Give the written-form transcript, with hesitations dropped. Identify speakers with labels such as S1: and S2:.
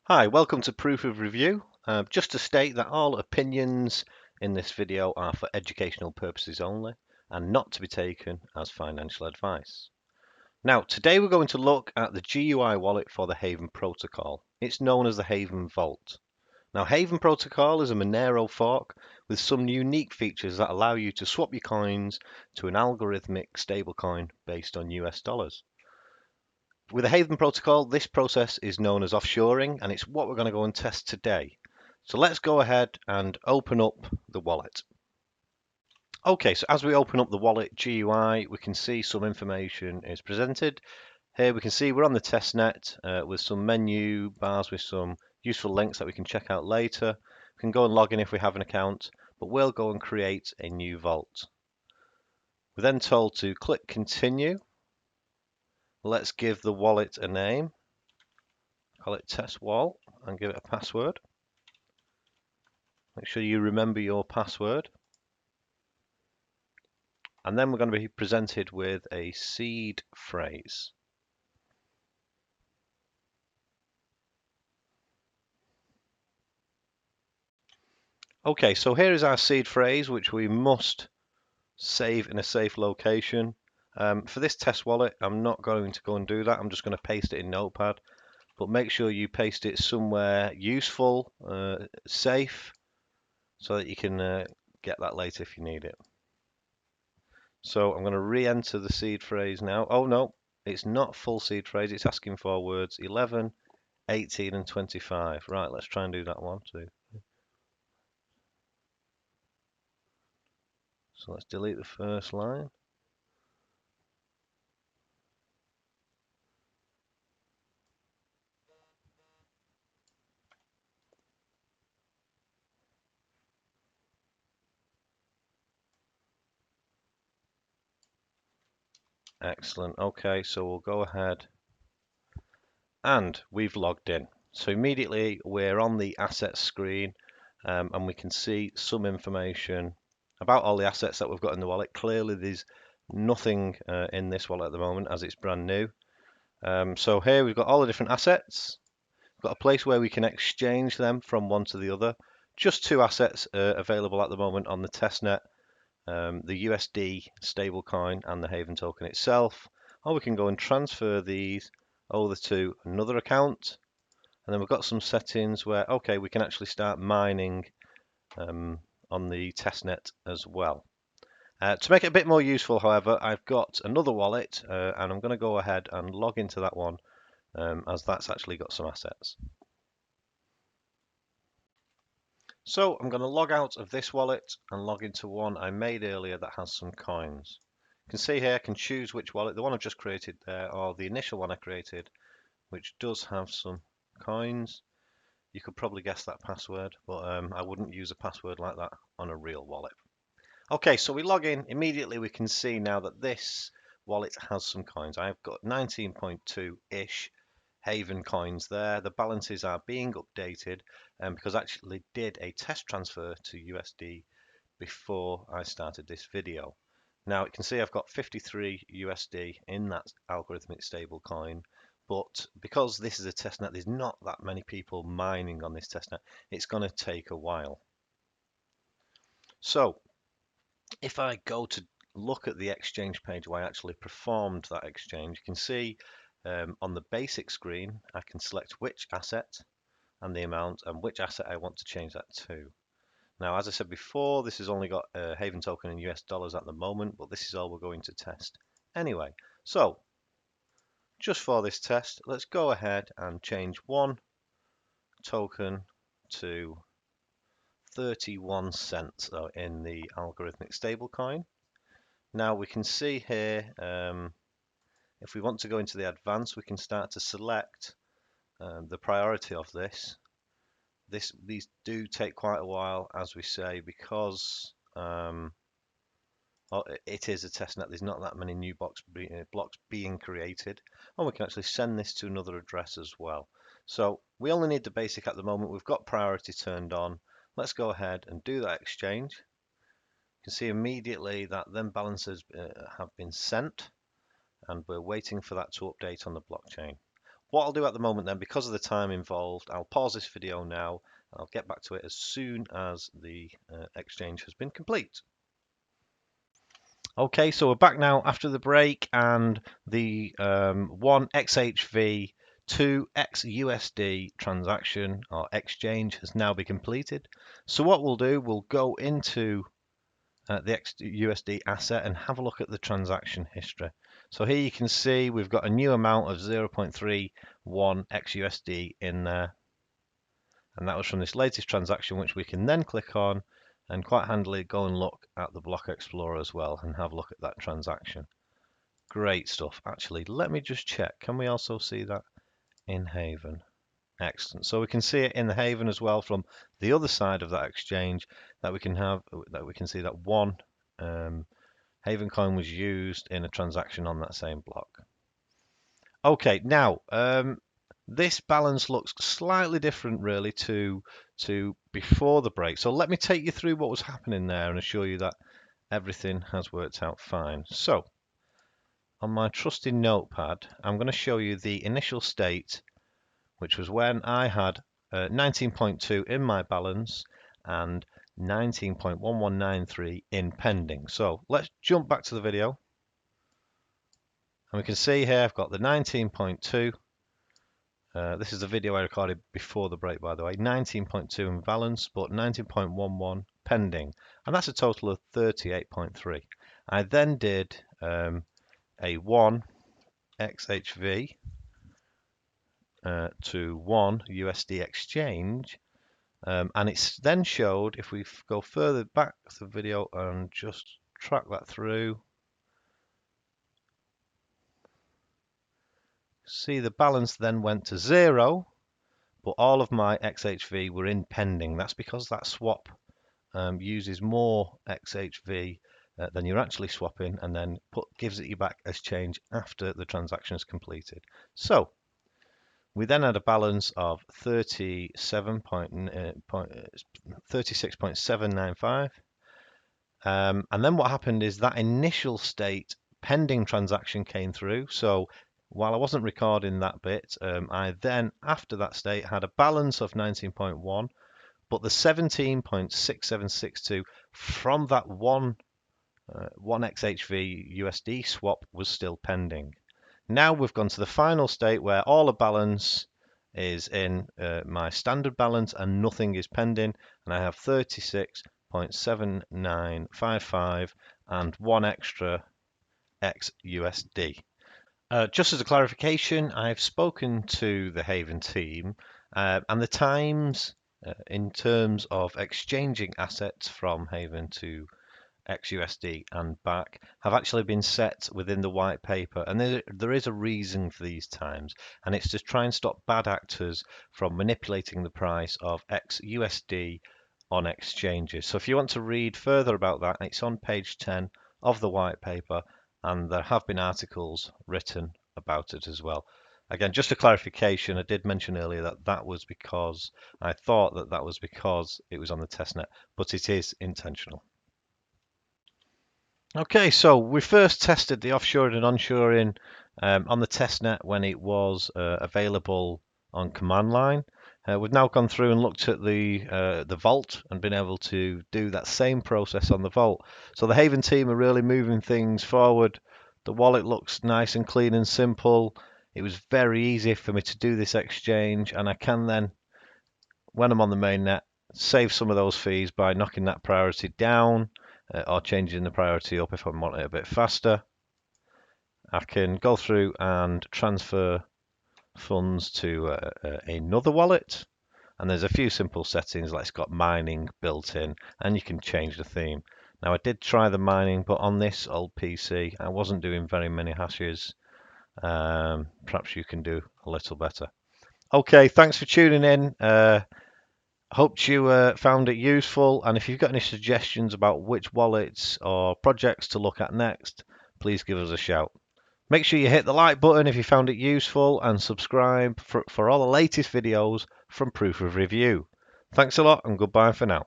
S1: Hi, welcome to Proof of Review. Just to state that all opinions in this video are for educational purposes only and not to be taken as financial advice. Now, today we're going to look at the GUI wallet for the Haven protocol. It's known as the Haven Vault. Now, Haven protocol is a Monero fork with some unique features that allow you to swap your coins to an algorithmic stablecoin based on US dollars. With the Haven protocol, this process is known as offshoring, and it's what we're going to go and test today. So let's go ahead and open up the wallet. Okay, so as we open up the wallet GUI, we can see some information is presented. Here we can see we're on the testnet with some menu bars with some useful links that we can check out later. We can go and log in if we have an account, but we'll go and create a new vault. We're then told to click continue. Let's give the wallet a name. Call it test wall and give it a password. Make sure you remember your password. And then we're going to be presented with a seed phrase. Okay, so here is our seed phrase, which we must save in a safe location. For this test wallet, I'm not going to go and do that. I'm just going to paste it in Notepad. But make sure you paste it somewhere useful, safe, so that you can get that later if you need it. So I'm going to re-enter the seed phrase now. Oh no, it's not full seed phrase. It's asking for words 11, 18 and 25. Right, let's try and do that one too. So let's delete the first line. Excellent. Okay, so we'll go ahead and we've logged in. So immediately we're on the assets screen and we can see some information about all the assets that we've got in the wallet. Clearly there's nothing in this wallet at the moment as it's brand new. So here we've got all the different assets. We've got a place where we can exchange them from one to the other. Just two assets available at the moment on the testnet, the USD stablecoin and the Haven token itself. Or we can go and transfer these over to another account. And then we've got some settings where, okay, we can actually start mining on the testnet as well. To make it a bit more useful, however, I've got another wallet and I'm going to go ahead and log into that one as that's actually got some assets. So I'm going to log out of this wallet and log into one I made earlier that has some coins. You can see here I can choose which wallet, the one I've just created there or the initial one I created, which does have some coins. You could probably guess that password, but I wouldn't use a password like that on a real wallet. Okay, so we log in. Immediately we can see now that this wallet has some coins. I've got 19.2-ish Haven coins there. The balances are being updated because I actually did a test transfer to USD before I started this video. Now you can see I've got 53 USD in that algorithmic stable coin, but because this is a testnet, there's not that many people mining on this testnet. It's going to take a while. So if I go to look at the exchange page where I actually performed that exchange, you can see on the basic screen, I can select which asset and the amount and which asset I want to change that to. Now, as I said before, this has only got a Haven token in US dollars at the moment, but this is all we're going to test anyway. So, just for this test, let's go ahead and change one token to 31 cents in the algorithmic stablecoin. Now we can see here, if we want to go into the advanced, we can start to select the priority of this. These do take quite a while, as we say, because it is a testnet. There's not that many new blocks being created, and we can actually send this to another address as well. So we only need the basic at the moment. We've got priority turned on. Let's go ahead and do that exchange. You can see immediately that them balances have been sent, and we're waiting for that to update on the blockchain. what I'll do at the moment then, because of the time involved, I'll pause this video now. I'll get back to it as soon as the exchange has been complete. Okay, so we're back now after the break, and the one XHV 2 xUSD transaction or exchange has now been completed. So what we'll do, we'll go into the xUSD asset and have a look at the transaction history. So here you can see we've got a new amount of 0.31 xUSD in there, and that was from this latest transaction, which we can then click on and quite handily go and look at the Block Explorer as well and have a look at that transaction. Great stuff. Actually, let me just check. Can we also see that in Haven? Excellent. So we can see it in the Haven as well from the other side of that exchange, that we can see that one Haven coin was used in a transaction on that same block. Okay, now this balance looks slightly different really to before the break. So let me take you through what was happening there and assure you that everything has worked out fine. So on my trusty notepad, I'm going to show you the initial state, which was when I had 19.2 in my balance and 19.1193 in pending. So let's jump back to the video. And we can see here I've got the 19.2. This is a video I recorded before the break, by the way. 19.2 in balance, but 19.11 pending. And that's a total of 38.3. I then did a 1 XHV to 1 USD exchange. And it's then showed, if we go further back to the video and just track that through, see the balance then went to 0, but all of my XHV were in pending. That's because that swap uses more XHV than you're actually swapping, and then gives it you back as change after the transaction is completed. So we then had a balance of 36.795. And then what happened is that initial state pending transaction came through. So while I wasn't recording that bit, I then, after that state, had a balance of 19.1, but the 17.6762 from that one XHV USD swap was still pending. Now we've gone to the final state where all the balance is in my standard balance and nothing is pending, and I have 36.7955 and one extra xUSD. Just as a clarification, I've spoken to the Haven team, and the times in terms of exchanging assets from Haven to xUSD and back have actually been set within the white paper, and there is a reason for these times, and it's to try and stop bad actors from manipulating the price of xUSD on exchanges. So if you want to read further about that, it's on page 10 of the white paper, and there have been articles written about it as well. Again, just a clarification, I did mention earlier that that was because I thought that was because it was on the testnet, but it is intentional. Okay, so we first tested the offshoring and onshoring on the testnet when it was available on command line. We've now gone through and looked at the vault and been able to do that same process on the vault. So the Haven team are really moving things forward. The wallet looks nice and clean and simple. It was very easy for me to do this exchange, and I can then, when I'm on the mainnet, save some of those fees by knocking that priority down or changing the priority up if I want it a bit faster. I can go through and transfer funds to another wallet, and there's a few simple settings, like it's got mining built in, and you can change the theme. Now I did try the mining, but on this old PC I wasn't doing very many hashes. Perhaps you can do a little better. Okay, thanks for tuning in. Hope you found it useful, and if you've got any suggestions about which wallets or projects to look at next, please give us a shout. Make sure you hit the like button if you found it useful, and subscribe for all the latest videos from Proof of Review. Thanks a lot, and goodbye for now.